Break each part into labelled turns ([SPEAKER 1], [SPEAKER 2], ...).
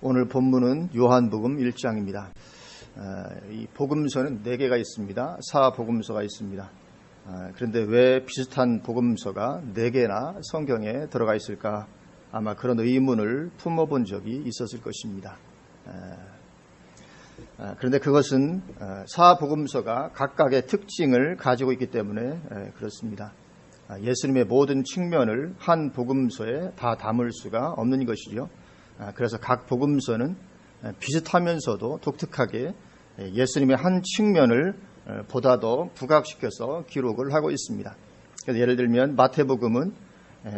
[SPEAKER 1] 오늘 본문은 요한복음 1장입니다. 이 복음서는 4개가 있습니다. 4복음서가 있습니다. 그런데 왜 비슷한 복음서가 4개나 성경에 들어가 있을까? 아마 그런 의문을 품어본 적이 있었을 것입니다. 그런데 그것은 4복음서가 각각의 특징을 가지고 있기 때문에 그렇습니다. 예수님의 모든 측면을 한 복음서에 다 담을 수가 없는 것이죠. 그래서 각 복음서는 비슷하면서도 독특하게 예수님의 한 측면을 보다 더 부각시켜서 기록을 하고 있습니다. 그래서 예를 들면 마태복음은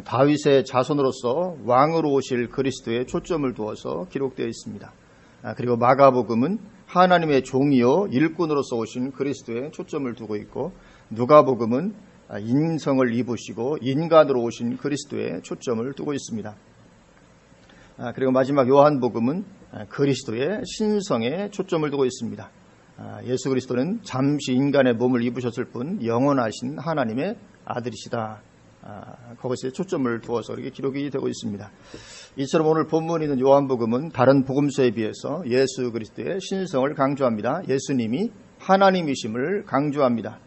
[SPEAKER 1] 다윗의 자손으로서 왕으로 오실 그리스도에 초점을 두어서 기록되어 있습니다. 그리고 마가복음은 하나님의 종이요 일꾼으로서 오신 그리스도에 초점을 두고 있고, 누가복음은 인성을 입으시고 인간으로 오신 그리스도에 초점을 두고 있습니다. 그리고 마지막 요한복음은 그리스도의 신성에 초점을 두고 있습니다. 예수 그리스도는 잠시 인간의 몸을 입으셨을 뿐 영원하신 하나님의 아들이시다. 거기에 초점을 두어서 이렇게 기록이 되고 있습니다. 이처럼 오늘 본문에 있는 요한복음은 다른 복음서에 비해서 예수 그리스도의 신성을 강조합니다. 예수님이 하나님이심을 강조합니다.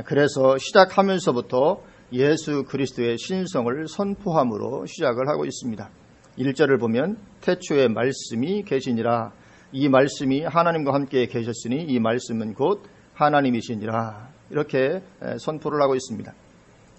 [SPEAKER 1] 그래서 시작하면서부터 예수 그리스도의 신성을 선포함으로 시작을 하고 있습니다. 1절을 보면 태초에 말씀이 계시니라. 이 말씀이 하나님과 함께 계셨으니 이 말씀은 곧 하나님이시니라. 이렇게 선포를 하고 있습니다.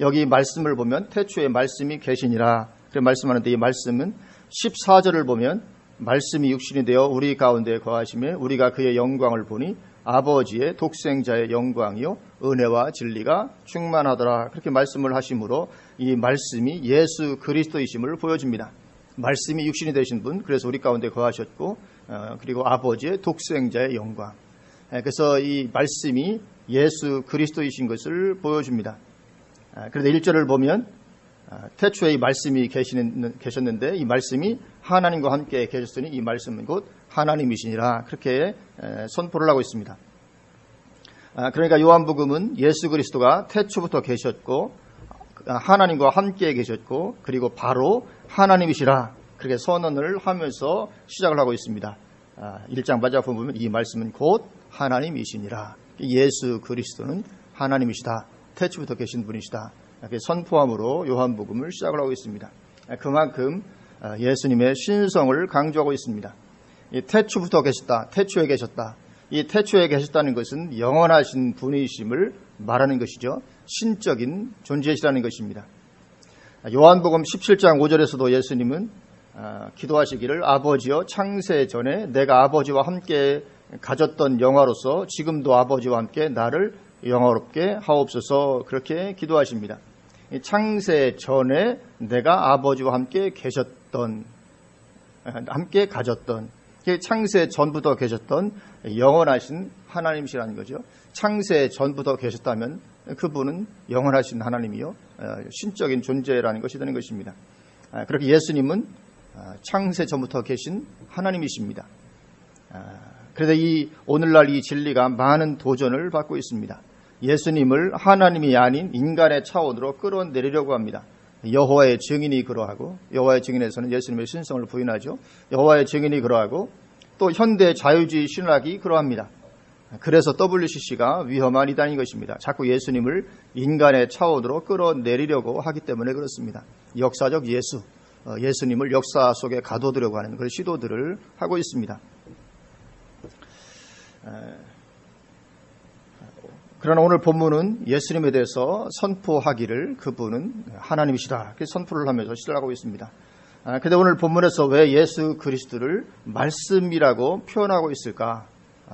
[SPEAKER 1] 여기 말씀을 보면 태초에 말씀이 계시니라. 그렇게 말씀하는데 이 말씀은 14절을 보면 말씀이 육신이 되어 우리 가운데 거하시며 우리가 그의 영광을 보니 아버지의 독생자의 영광이요 은혜와 진리가 충만하더라. 그렇게 말씀을 하심으로 이 말씀이 예수 그리스도이심을 보여줍니다. 말씀이 육신이 되신 분, 그래서 우리 가운데 거하셨고, 그리고 아버지의 독생자의 영광. 그래서 이 말씀이 예수 그리스도이신 것을 보여줍니다. 그런데 1절을 보면 태초에 이 말씀이 계셨는데 이 말씀이 하나님과 함께 계셨으니 이 말씀은 곧 하나님이시니라. 그렇게 선포를 하고 있습니다. 그러니까 요한복음은 예수 그리스도가 태초부터 계셨고 하나님과 함께 계셨고 그리고 바로 하나님이시라. 그렇게 선언을 하면서 시작을 하고 있습니다. 1장 마지막 보면 이 말씀은 곧 하나님이시니라. 예수 그리스도는 하나님이시다. 태초부터 계신 분이시다. 이렇게 선포함으로 요한복음을 시작을 하고 있습니다. 그만큼 예수님의 신성을 강조하고 있습니다. 이 태초부터 계셨다. 태초에 계셨다. 이 태초에 계셨다는 것은 영원하신 분이심을 말하는 것이죠. 신적인 존재시라는 것입니다. 요한복음 17장 5절에서도 예수님은 기도하시기를 아버지여 창세 전에 내가 아버지와 함께 가졌던 영화로서 지금도 아버지와 함께 나를 영화롭게 하옵소서. 그렇게 기도하십니다. 창세 전에 내가 아버지와 함께 계셨던, 함께 가졌던, 창세 전부터 계셨던 영원하신 하나님이시라는 거죠. 창세 전부터 계셨다면 그분은 영원하신 하나님이요 신적인 존재라는 것이 되는 것입니다. 그렇게 예수님은 창세 전부터 계신 하나님이십니다. 그런데 이 오늘날 이 진리가 많은 도전을 받고 있습니다. 예수님을 하나님이 아닌 인간의 차원으로 끌어내리려고 합니다. 여호와의 증인이 그러하고, 여호와의 증인에서는 예수님의 신성을 부인하죠. 여호와의 증인이 그러하고 또 현대 자유주의 신학이 그러합니다. 그래서 WCC가 위험한 이단인 것입니다. 자꾸 예수님을 인간의 차원으로 끌어내리려고 하기 때문에 그렇습니다. 역사적 예수, 예수님을 역사 속에 가둬두려고 하는 그런 시도들을 하고 있습니다. 그러나 오늘 본문은 예수님에 대해서 선포하기를 그분은 하나님이시다. 이렇게 선포를 하면서 시작하고 있습니다. 그런데 오늘 본문에서 왜 예수 그리스도를 말씀이라고 표현하고 있을까?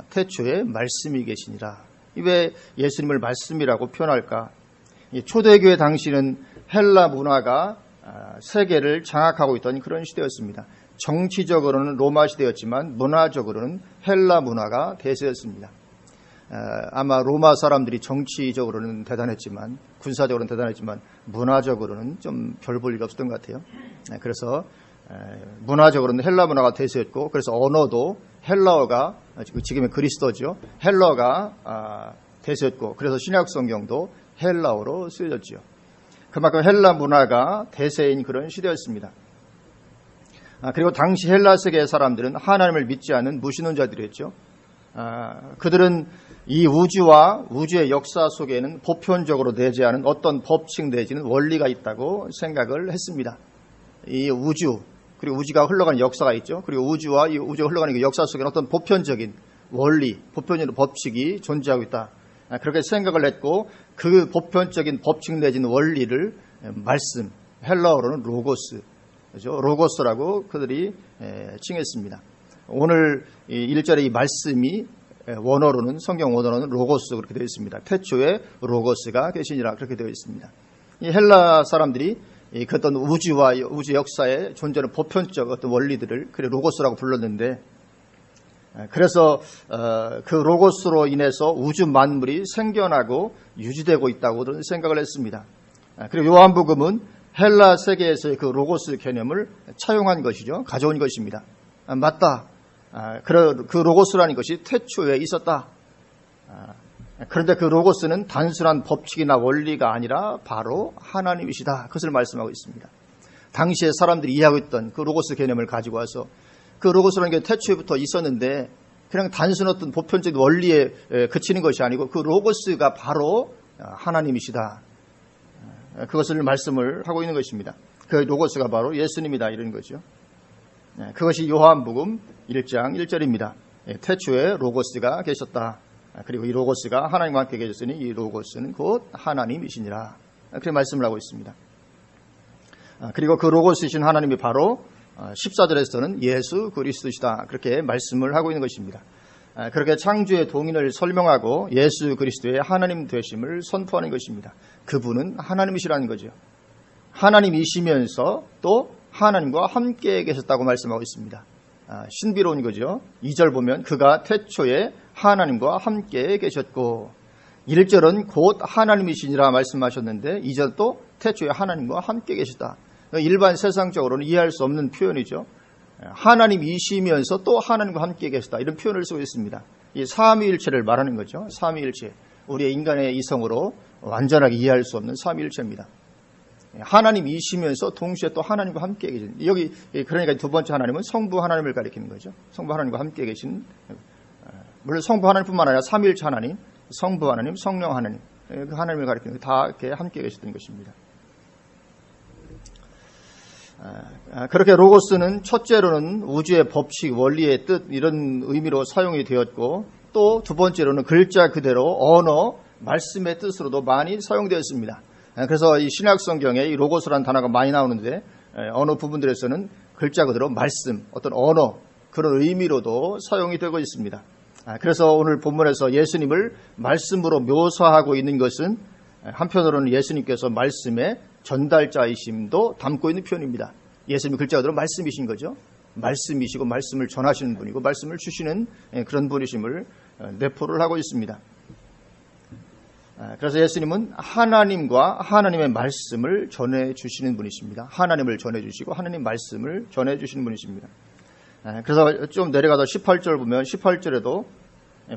[SPEAKER 1] 태초에 말씀이 계시니라. 왜 예수님을 말씀이라고 표현할까? 초대교회 당시는 헬라 문화가 세계를 장악하고 있던 그런 시대였습니다. 정치적으로는 로마 시대였지만 문화적으로는 헬라 문화가 대세였습니다. 아마 로마 사람들이 정치적으로는 대단했지만, 군사적으로는 대단했지만 문화적으로는 좀 별 볼 일 없었던 것 같아요. 그래서 문화적으로는 헬라 문화가 대세였고, 그래서 언어도 헬라어가, 지금의 그리스도죠, 헬라어가 대세였고, 그래서 신약 성경도 헬라어로 쓰여졌죠. 그만큼 헬라 문화가 대세인 그런 시대였습니다. 그리고 당시 헬라 세계의 사람들은 하나님을 믿지 않는 무신론자들이었죠. 그들은 이 우주와 우주의 역사 속에는 보편적으로 내재하는 어떤 법칙 내지는 원리가 있다고 생각을 했습니다. 이 우주, 그리고 우주가 흘러가는 역사가 있죠. 그리고 우주와 이 우주가 흘러가는 그 역사 속에는 어떤 보편적인 원리, 보편적인 법칙이 존재하고 있다. 그렇게 생각을 했고, 그 보편적인 법칙 내지는 원리를 말씀, 헬라어로는 로고스, 그죠? 로고스라고 그들이 칭했습니다. 오늘 1절의 이 말씀이 원어로는, 성경 원어로는 로고스 그렇게 되어 있습니다. 태초에 로고스가 계시니라 그렇게 되어 있습니다. 이 헬라 사람들이 그 어떤 우주와 우주 역사에 존재하는 보편적 어떤 원리들을 그래 로고스라고 불렀는데, 그래서 그 로고스로 인해서 우주 만물이 생겨나고 유지되고 있다고 생각을 했습니다. 그리고 요한복음은 헬라 세계에서의 그 로고스 개념을 차용한 것이죠. 가져온 것입니다. 맞다. 그 로고스라는 것이 태초에 있었다. 그런데 그 로고스는 단순한 법칙이나 원리가 아니라 바로 하나님이시다. 그것을 말씀하고 있습니다. 당시에 사람들이 이해하고 있던 그 로고스 개념을 가지고 와서 그 로고스라는 게 태초에부터 있었는데 그냥 단순 어떤 보편적인 원리에 그치는 것이 아니고 그 로고스가 바로 하나님이시다. 그것을 말씀을 하고 있는 것입니다. 그 로고스가 바로 예수님이다 이런 거죠. 그것이 요한복음 1장 1절입니다. 태초에 로고스가 계셨다. 그리고 이 로고스가 하나님과 함께 계셨으니 이 로고스는 곧 하나님이시니라. 그렇게 말씀을 하고 있습니다. 그리고 그 로고스이신 하나님이 바로 14절에서는 예수 그리스도시다. 그렇게 말씀을 하고 있는 것입니다. 그렇게 창조의 동인을 설명하고 예수 그리스도의 하나님 되심을 선포하는 것입니다. 그분은 하나님이시라는 거죠. 하나님이시면서 또 하나님과 함께 계셨다고 말씀하고 있습니다. 신비로운 거죠. 2절 보면 그가 태초에 하나님과 함께 계셨고, 1절은 곧 하나님이시니라 말씀하셨는데 2절 또 태초에 하나님과 함께 계시다. 일반 세상적으로는 이해할 수 없는 표현이죠. 하나님이시면서 또 하나님과 함께 계시다. 이런 표현을 쓰고 있습니다. 이 삼위일체를 말하는 거죠. 삼위일체. 우리의 인간의 이성으로 완전하게 이해할 수 없는 삼위일체입니다. 하나님이시면서 동시에 또 하나님과 함께 계신, 여기 그러니까 두 번째 하나님은 성부 하나님을 가리키는 거죠. 성부 하나님과 함께 계신, 물론 성부 하나님뿐만 아니라 삼위일체 하나님, 성부 하나님, 성령 하나님, 그 하나님을 가리키는 다 이렇게 함께 계시던 것입니다. 그렇게 로고스는 첫째로는 우주의 법칙, 원리의 뜻 이런 의미로 사용이 되었고, 또 두 번째로는 글자 그대로 언어, 말씀의 뜻으로도 많이 사용되었습니다. 그래서 이 신약 성경에 이 로고스라는 단어가 많이 나오는데 어느 부분들에서는 글자 그대로 말씀, 어떤 언어 그런 의미로도 사용이 되고 있습니다. 그래서 오늘 본문에서 예수님을 말씀으로 묘사하고 있는 것은 한편으로는 예수님께서 말씀의 전달자이심도 담고 있는 표현입니다. 예수님이 글자 그대로 말씀이신 거죠. 말씀이시고 말씀을 전하시는 분이고 말씀을 주시는 그런 분이심을 내포를 하고 있습니다. 그래서 예수님은 하나님과 하나님의 말씀을 전해주시는 분이십니다. 하나님을 전해주시고 하나님 말씀을 전해주시는 분이십니다. 그래서 좀 내려가서 18절 보면 18절에도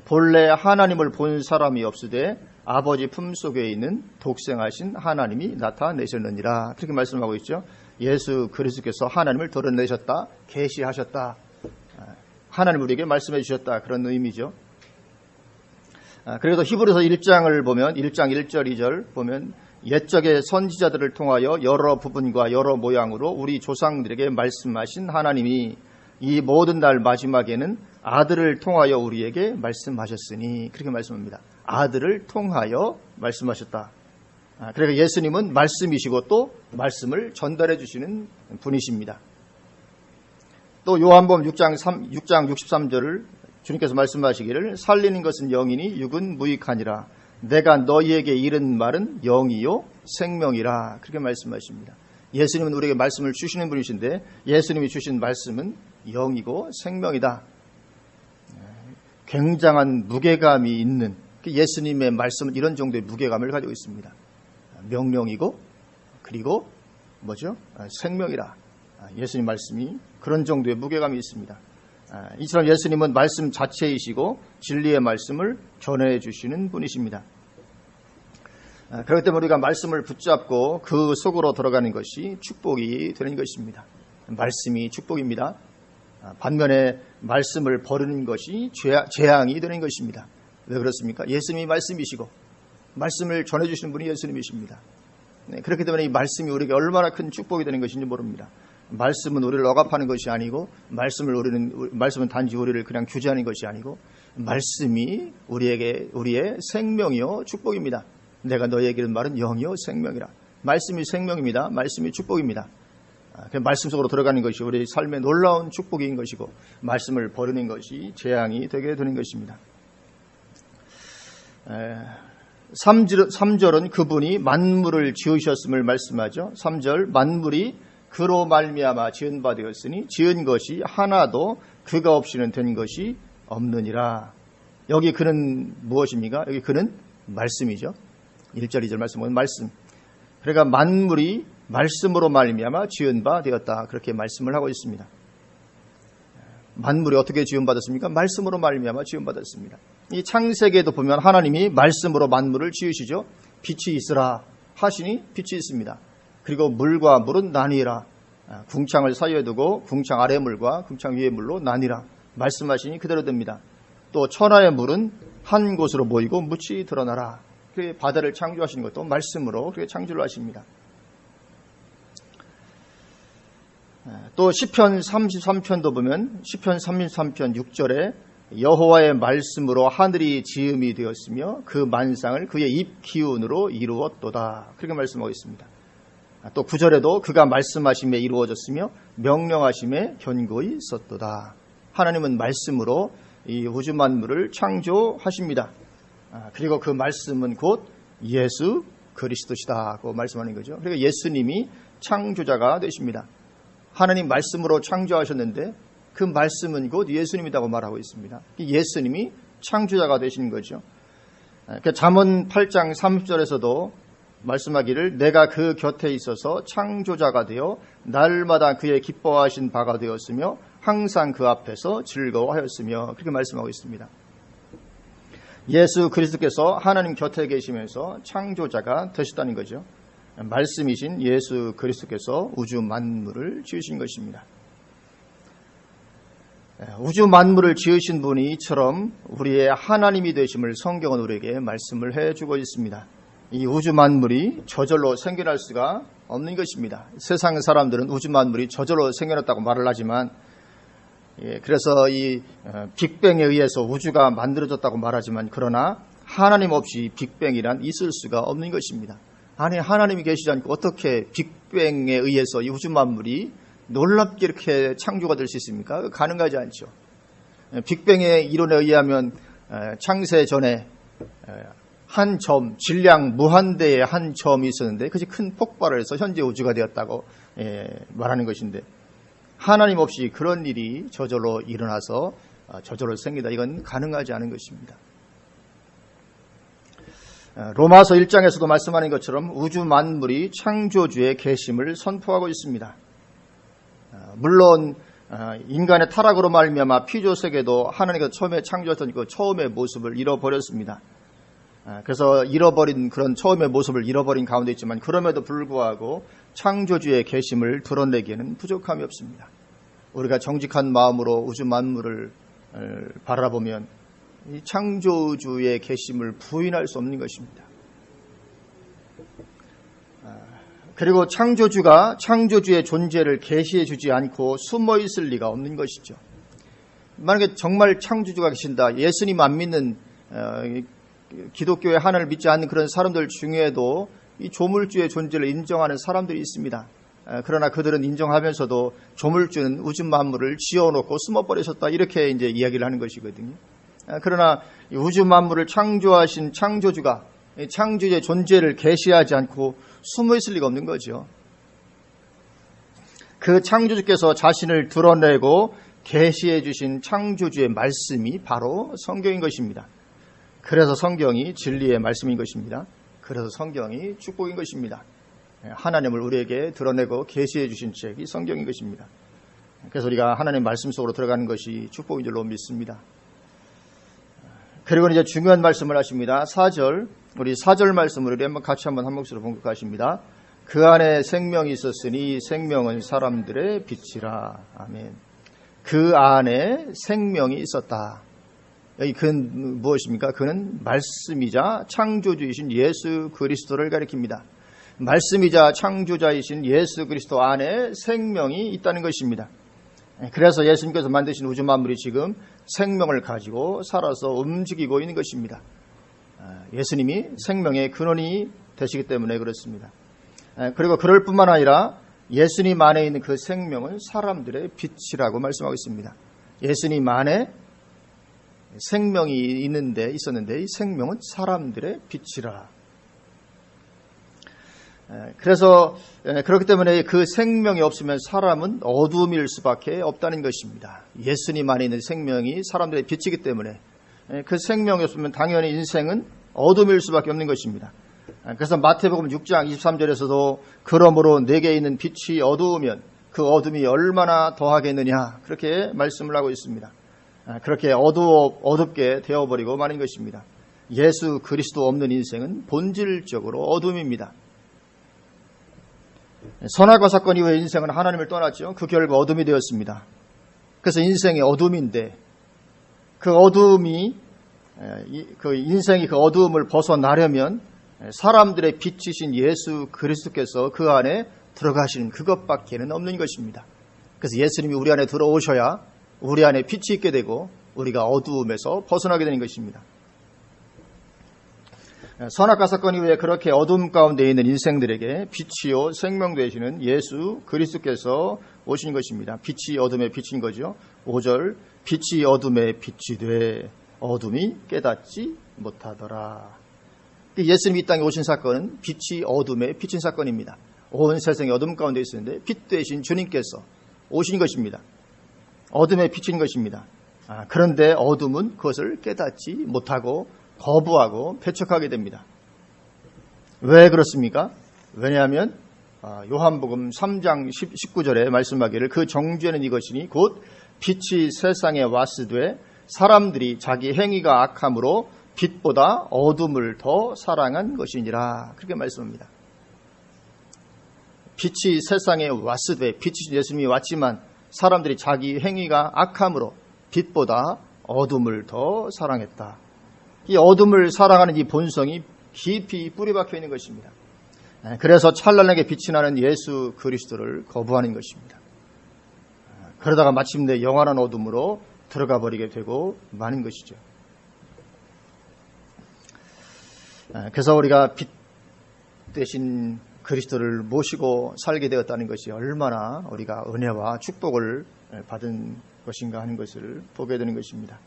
[SPEAKER 1] 본래 하나님을 본 사람이 없으되 아버지 품속에 있는 독생하신 하나님이 나타내셨느니라. 그렇게 말씀하고 있죠. 예수 그리스도께서 하나님을 드러내셨다, 계시하셨다, 하나님 우리에게 말씀해 주셨다, 그런 의미죠. 그래도 히브리서 1장을 보면 1장 1절 2절 보면 옛적의 선지자들을 통하여 여러 부분과 여러 모양으로 우리 조상들에게 말씀하신 하나님이 이 모든 날 마지막에는 아들을 통하여 우리에게 말씀하셨으니, 그렇게 말씀합니다. 아들을 통하여 말씀하셨다. 그러니까 예수님은 말씀이시고 또 말씀을 전달해 주시는 분이십니다. 또 요한복음 6장 63절을 주님께서 말씀하시기를 살리는 것은 영이니 육은 무익하니라. 내가 너희에게 이른 말은 영이요 생명이라. 그렇게 말씀하십니다. 예수님은 우리에게 말씀을 주시는 분이신데 예수님이 주신 말씀은 영이고 생명이다. 굉장한 무게감이 있는 예수님의 말씀은 이런 정도의 무게감을 가지고 있습니다. 명령이고 그리고 뭐죠? 생명이라. 예수님 말씀이 그런 정도의 무게감이 있습니다. 이처럼 예수님은 말씀 자체이시고 진리의 말씀을 전해 주시는 분이십니다. 그렇기 때문에 우리가 말씀을 붙잡고 그 속으로 들어가는 것이 축복이 되는 것입니다. 말씀이 축복입니다. 반면에 말씀을 버리는 것이 재앙이 되는 것입니다. 왜 그렇습니까? 예수님이 말씀이시고 말씀을 전해주시는 분이 예수님이십니다. 그렇기 때문에 이 말씀이 우리에게 얼마나 큰 축복이 되는 것인지 모릅니다. 말씀은 우리를 억압하는 것이 아니고 말씀은 단지 우리를 그냥 규제하는 것이 아니고 말씀이 우리의 생명이요 축복입니다. 내가 너희에게 이른 말은 영이요 생명이라. 말씀이 생명입니다. 말씀이 축복입니다. 말씀 속으로 들어가는 것이 우리 삶의 놀라운 축복인 것이고 말씀을 버리는 것이 재앙이 되게 되는 것입니다. 3절은 그분이 만물을 지으셨음을 말씀하죠. 3절 만물이 그로 말미암아 지은 바 되었으니 지은 것이 하나도 그가 없이는 된 것이 없느니라. 여기 그는 무엇입니까? 여기 그는 말씀이죠. 1절 2절 말씀 보면 말씀. 그러니까 만물이 말씀으로 말미암아 지은 바 되었다. 그렇게 말씀을 하고 있습니다. 만물이 어떻게 지은 받았습니까? 말씀으로 말미암아 지은 받았습니다. 이 창세기에도 보면 하나님이 말씀으로 만물을 지으시죠. 빛이 있으라 하시니 빛이 있습니다. 그리고 물과 물은 나뉘라. 궁창을 사이에 두고 궁창 아래 물과 궁창 위의 물로 나뉘라. 말씀하시니 그대로 됩니다. 또 천하의 물은 한 곳으로 모이고 묻이 드러나라. 그렇게 바다를 창조하시는 것도 말씀으로 그렇게 창조를 하십니다. 또 시편 33편도 보면 시편 33편 6절에 여호와의 말씀으로 하늘이 지음이 되었으며 그 만상을 그의 입 기운으로 이루었도다. 그렇게 말씀하고 있습니다. 또 9절에도 그가 말씀하심에 이루어졌으며 명령하심에 견고히 있었도다. 하나님은 말씀으로 이 우주 만물을 창조하십니다. 그리고 그 말씀은 곧 예수 그리스도시다고 말씀하는 거죠. 그러니까 예수님이 창조자가 되십니다. 하나님 말씀으로 창조하셨는데 그 말씀은 곧 예수님이라고 말하고 있습니다. 예수님이 창조자가 되시는 거죠. 잠언 8장 30절에서도 말씀하기를 내가 그 곁에 있어서 창조자가 되어 날마다 그의 기뻐하신 바가 되었으며 항상 그 앞에서 즐거워하였으며 그렇게 말씀하고 있습니다. 예수 그리스도께서 하나님 곁에 계시면서 창조자가 되셨다는 거죠. 말씀이신 예수 그리스도께서 우주 만물을 지으신 것입니다. 우주 만물을 지으신 분이 이처럼 우리의 하나님이 되심을 성경은 우리에게 말씀을 해주고 있습니다. 이 우주 만물이 저절로 생겨날 수가 없는 것입니다. 세상 사람들은 우주 만물이 저절로 생겨났다고 말을 하지만 그래서 이 빅뱅에 의해서 우주가 만들어졌다고 말하지만 그러나 하나님 없이 빅뱅이란 있을 수가 없는 것입니다. 아니 하나님이 계시지 않고 어떻게 빅뱅에 의해서 이 우주 만물이 놀랍게 이렇게 창조가 될 수 있습니까? 가능하지 않죠. 빅뱅의 이론에 의하면 창세 전에 한 점, 질량 무한대의 한 점이 있었는데 그것이 큰 폭발을 해서 현재 우주가 되었다고 말하는 것인데 하나님 없이 그런 일이 저절로 일어나서 저절로 생기다. 이건 가능하지 않은 것입니다. 로마서 1장에서도 말씀하는 것처럼 우주 만물이 창조주의 계심을 선포하고 있습니다. 물론 인간의 타락으로 말미암아 피조세계도 하나님께서 처음에 창조했던 그 처음의 모습을 잃어버렸습니다. 그래서 잃어버린 그런 처음의 모습을 잃어버린 가운데 있지만 그럼에도 불구하고 창조주의 계심을 드러내기에는 부족함이 없습니다. 우리가 정직한 마음으로 우주 만물을 바라보면 이 창조주의 계심을 부인할 수 없는 것입니다. 그리고 창조주가 창조주의 존재를 계시해 주지 않고 숨어 있을 리가 없는 것이죠. 만약에 정말 창조주가 계신다, 예수님 안 믿는 기독교의 하나님을 믿지 않는 그런 사람들 중에도 이 조물주의 존재를 인정하는 사람들이 있습니다. 그러나 그들은 인정하면서도 조물주는 우주 만물을 지어놓고 숨어버리셨다 이렇게 이제 이야기를 하는 것이거든요. 그러나 우주 만물을 창조하신 창조주가 창조주의 존재를 계시하지 않고 숨어 있을 리가 없는 거죠. 그 창조주께서 자신을 드러내고 계시해 주신 창조주의 말씀이 바로 성경인 것입니다. 그래서 성경이 진리의 말씀인 것입니다. 그래서 성경이 축복인 것입니다. 하나님을 우리에게 드러내고 계시해 주신 책이 성경인 것입니다. 그래서 우리가 하나님의 말씀 속으로 들어가는 것이 축복인 줄로 믿습니다. 그리고 이제 중요한 말씀을 하십니다. 4절, 우리 4절 말씀을 우리 같이 한번 한 목소리로 봉독하십니다. 그 안에 생명이 있었으니 생명은 사람들의 빛이라. 아멘. 그 안에 생명이 있었다. 여기 그는 무엇입니까? 그는 말씀이자 창조주이신 예수 그리스도를 가리킵니다. 말씀이자 창조자이신 예수 그리스도 안에 생명이 있다는 것입니다. 그래서 예수님께서 만드신 우주 만물이 지금 생명을 가지고 살아서 움직이고 있는 것입니다. 예수님이 생명의 근원이 되시기 때문에 그렇습니다. 그리고 그럴 뿐만 아니라 예수님 안에 있는 그 생명은 사람들의 빛이라고 말씀하고 있습니다. 예수님 안에 생명이 있었는데 이 생명은 사람들의 빛이라. 그래서 그렇기 때문에 그 생명이 없으면 사람은 어둠일 수밖에 없다는 것입니다. 예수님 안에 있는 생명이 사람들의 빛이기 때문에 그 생명이 없으면 당연히 인생은 어둠일 수밖에 없는 것입니다. 그래서 마태복음 6장 23절에서도 그러므로 내게 있는 빛이 어두우면 그 어둠이 얼마나 더하겠느냐 그렇게 말씀을 하고 있습니다. 그렇게 어둡게 되어버리고 마는 것입니다. 예수 그리스도 없는 인생은 본질적으로 어둠입니다. 선악과 사건 이후에 인생은 하나님을 떠났죠. 그 결과 어둠이 되었습니다. 그래서 인생이 어둠인데 그 어둠이 그 인생이 그 어둠을 벗어나려면 사람들의 빛이신 예수 그리스도께서 그 안에 들어가시는 그것밖에는 없는 것입니다. 그래서 예수님이 우리 안에 들어오셔야 우리 안에 빛이 있게 되고 우리가 어두움에서 벗어나게 되는 것입니다. 선악과 사건 이후에 그렇게 어둠 가운데 있는 인생들에게 빛이요 생명 되시는 예수 그리스도께서 오신 것입니다. 빛이 어둠의 빛인 거죠. 5절 빛이 어둠의 빛이 돼 어둠이 깨닫지 못하더라. 예수님이 이 땅에 오신 사건은 빛이 어둠의 빛인 사건입니다. 온 세상이 어둠 가운데 있었는데 빛 되신 주님께서 오신 것입니다. 어둠의 빛인 것입니다. 그런데 어둠은 그것을 깨닫지 못하고 거부하고 배척하게 됩니다. 왜 그렇습니까? 왜냐하면 요한복음 3장 19절에 말씀하기를 그 정죄는 이것이니 곧 빛이 세상에 왔으되 사람들이 자기 행위가 악함으로 빛보다 어둠을 더 사랑한 것이니라. 그렇게 말씀합니다. 빛이 세상에 왔으되 빛이 예수님이 왔지만 사람들이 자기 행위가 악함으로 빛보다 어둠을 더 사랑했다. 이 어둠을 사랑하는 이 본성이 깊이 뿌리박혀 있는 것입니다. 그래서 찬란하게 빛이 나는 예수 그리스도를 거부하는 것입니다. 그러다가 마침내 영원한 어둠으로 들어가 버리게 되고 마는 것이죠. 그래서 우리가 빛 대신 그리스도를 모시고 살게 되었다는 것이 얼마나 우리가 은혜와 축복을 받은 것인가 하는 것을 보게 되는 것입니다.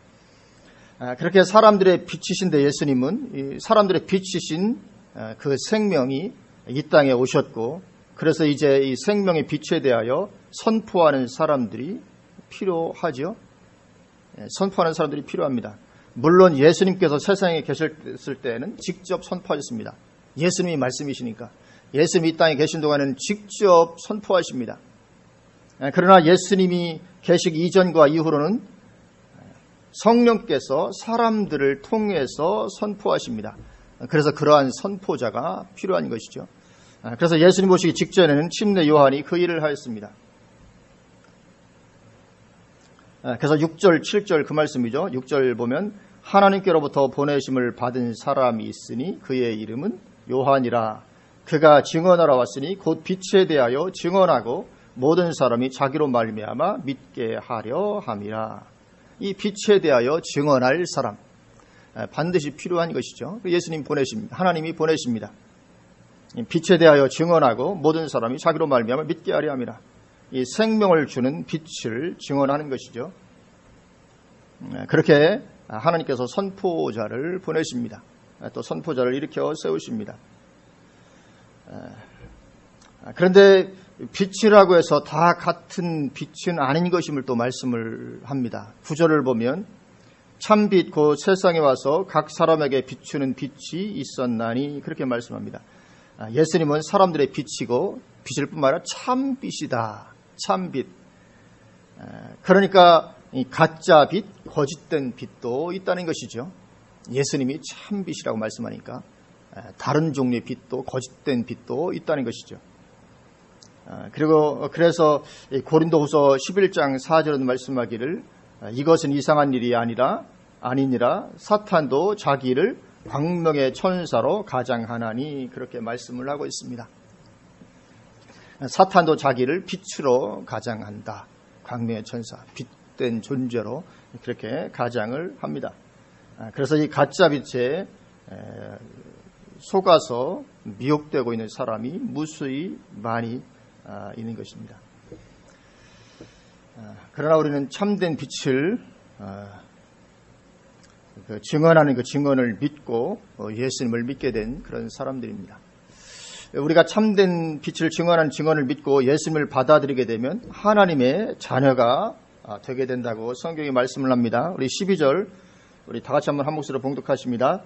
[SPEAKER 1] 그렇게 사람들의 빛이신데 예수님은 사람들의 빛이신 그 생명이 이 땅에 오셨고 그래서 이제 이 생명의 빛에 대하여 선포하는 사람들이 필요하죠. 선포하는 사람들이 필요합니다. 물론 예수님께서 세상에 계셨을 때는 직접 선포하셨습니다. 예수님이 말씀이시니까. 예수님이 이 땅에 계신 동안은 직접 선포하십니다. 그러나 예수님이 계시기 이전과 이후로는 성령께서 사람들을 통해서 선포하십니다. 그래서 그러한 선포자가 필요한 것이죠. 그래서 예수님 오시기 직전에는 침례 요한이 그 일을 하였습니다. 그래서 6절, 7절 그 말씀이죠. 6절 보면 하나님께로부터 보내심을 받은 사람이 있으니 그의 이름은 요한이라. 그가 증언하러 왔으니 곧 빛에 대하여 증언하고 모든 사람이 자기로 말미암아 믿게 하려 함이라. 이 빛에 대하여 증언할 사람 반드시 필요한 것이죠. 예수님 보내십니다. 하나님이 보내십니다. 빛에 대하여 증언하고 모든 사람이 자기로 말미암아 믿게 하려 함이라. 이 생명을 주는 빛을 증언하는 것이죠. 그렇게 하나님께서 선포자를 보내십니다. 또 선포자를 일으켜 세우십니다. 그런데 빛이라고 해서 다 같은 빛은 아닌 것임을 또 말씀을 합니다. 9절을 보면 참빛 곧 세상에 와서 각 사람에게 비추는 빛이 있었나니 그렇게 말씀합니다. 예수님은 사람들의 빛이고 빛일 뿐만 아니라 참빛이다. 참빛. 그러니까 가짜 빛, 거짓된 빛도 있다는 것이죠. 예수님이 참빛이라고 말씀하니까 다른 종류의 빛도 거짓된 빛도 있다는 것이죠. 그리고 그래서 고린도후서 11장 4절은 말씀하기를 이것은 이상한 일이 아니니라 사탄도 자기를 광명의 천사로 가장하나니 그렇게 말씀을 하고 있습니다. 사탄도 자기를 빛으로 가장한다. 광명의 천사, 빛된 존재로 그렇게 가장을 합니다. 그래서 이 가짜 빛에 속아서 미혹되고 있는 사람이 무수히 많이 있는 것입니다. 그러나 우리는 참된 빛을 증언하는 그 증언을 믿고 예수님을 믿게 된 그런 사람들입니다. 우리가 참된 빛을 증언하는 증언을 믿고 예수님을 받아들이게 되면 하나님의 자녀가 되게 된다고 성경이 말씀을 합니다. 우리 12절 우리 다 같이 한번 한 목소리로 봉독하십니다.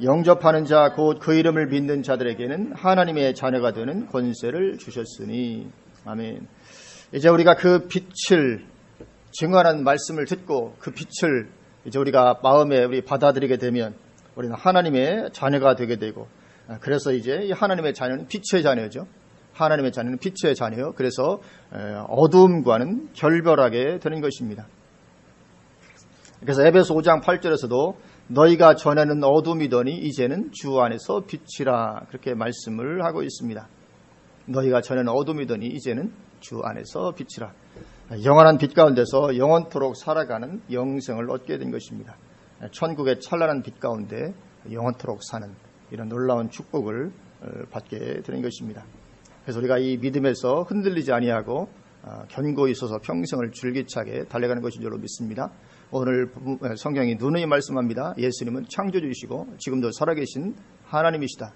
[SPEAKER 1] 영접하는 자 곧 그 이름을 믿는 자들에게는 하나님의 자녀가 되는 권세를 주셨으니 아멘. 이제 우리가 그 빛을 증언하는 말씀을 듣고 그 빛을 이제 우리가 마음에 우리 받아들이게 되면 우리는 하나님의 자녀가 되게 되고 그래서 이제 이 하나님의 자녀는 빛의 자녀죠. 하나님의 자녀는 빛의 자녀요. 그래서 어두움과는 결별하게 되는 것입니다. 그래서 에베소 5장 8절에서도 너희가 전에는 어둠이더니 이제는 주 안에서 빛이라 그렇게 말씀을 하고 있습니다. 너희가 전에는 어둠이더니 이제는 주 안에서 빛이라. 영원한 빛 가운데서 영원토록 살아가는 영생을 얻게 된 것입니다. 천국의 찬란한 빛 가운데 영원토록 사는 이런 놀라운 축복을 받게 되는 것입니다. 그래서 우리가 이 믿음에서 흔들리지 아니하고 견고히 있어서 평생을 줄기차게 달려가는 것인 줄로 믿습니다. 오늘 성경이 누누이 말씀합니다. 예수님은 창조주이시고 지금도 살아계신 하나님이시다.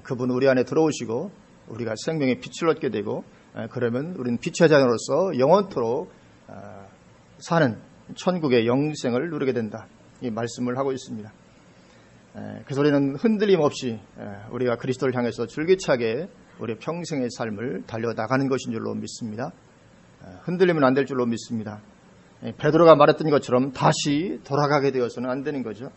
[SPEAKER 1] 그분 우리 안에 들어오시고 우리가 생명의 빛을 얻게 되고 그러면 우리는 빛의 자녀로서 영원토록 사는 천국의 영생을 누리게 된다. 이 말씀을 하고 있습니다. 그래서 우리는 흔들림 없이 우리가 그리스도를 향해서 줄기차게 우리의 평생의 삶을 달려나가는 것인 줄로 믿습니다. 흔들리면 안 될 줄로 믿습니다. 베드로가 말했던 것처럼 다시 돌아가게 되어서는 안 되는 거죠.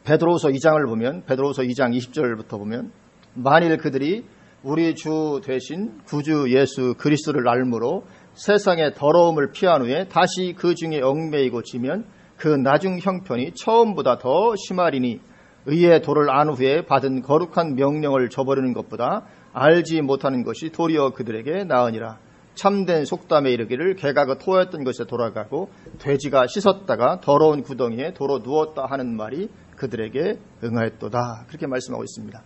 [SPEAKER 1] 베드로후서 2장을 보면 베드로후서 2장 20절부터 보면 만일 그들이 우리 주 되신 구주 예수 그리스도를 알므로 세상의 더러움을 피한 후에 다시 그 중에 얽매이고 지면 그 나중 형편이 처음보다 더 심하리니 의의 도를 안 후에 받은 거룩한 명령을 저버리는 것보다 알지 못하는 것이 도리어 그들에게 나으니라. 참된 속담에 이르기를 개가 그 토했던 것에 돌아가고 돼지가 씻었다가 더러운 구덩이에 도로 누웠다 하는 말이 그들에게 응하였도다. 그렇게 말씀하고 있습니다.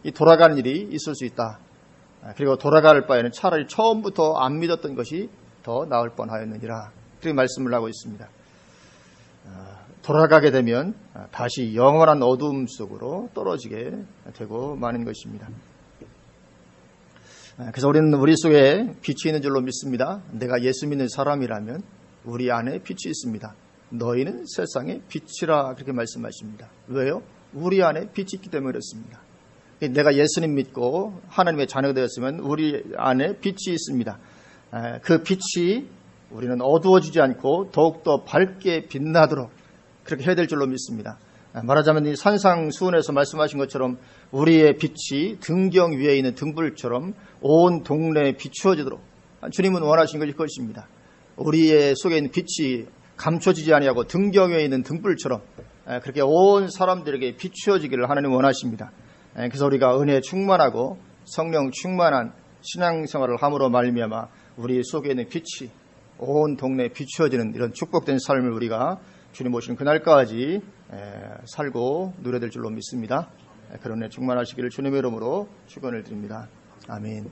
[SPEAKER 1] 이 돌아가는 일이 있을 수 있다. 그리고 돌아갈 바에는 차라리 처음부터 안 믿었던 것이 더 나을 뻔하였느니라. 그렇게 말씀을 하고 있습니다. 돌아가게 되면 다시 영원한 어두움 속으로 떨어지게 되고 마는 것입니다. 그래서 우리는 우리 속에 빛이 있는 줄로 믿습니다. 내가 예수 믿는 사람이라면 우리 안에 빛이 있습니다. 너희는 세상의 빛이라 그렇게 말씀하십니다. 왜요? 우리 안에 빛이 있기 때문에 그렇습니다. 내가 예수님 믿고 하나님의 자녀가 되었으면 우리 안에 빛이 있습니다. 그 빛이 우리는 어두워지지 않고 더욱더 밝게 빛나도록 그렇게 해야 될 줄로 믿습니다. 말하자면 이 산상수훈에서 말씀하신 것처럼 우리의 빛이 등경 위에 있는 등불처럼 온 동네에 비추어지도록 주님은 원하신 것일 것입니다. 우리의 속에 있는 빛이 감춰지지 아니하고 등경 위에 있는 등불처럼 그렇게 온 사람들에게 비추어지기를 하나님 원하십니다. 그래서 우리가 은혜에 충만하고 성령 충만한 신앙생활을 함으로 말미암아 우리 속에 있는 빛이 온 동네에 비추어지는 이런 축복된 삶을 우리가 주님 오시는 그날까지 살고 누려야 될 줄로 믿습니다. 그런 은혜 충만하시기를 주님의 이름으로 축원을 드립니다. 아멘.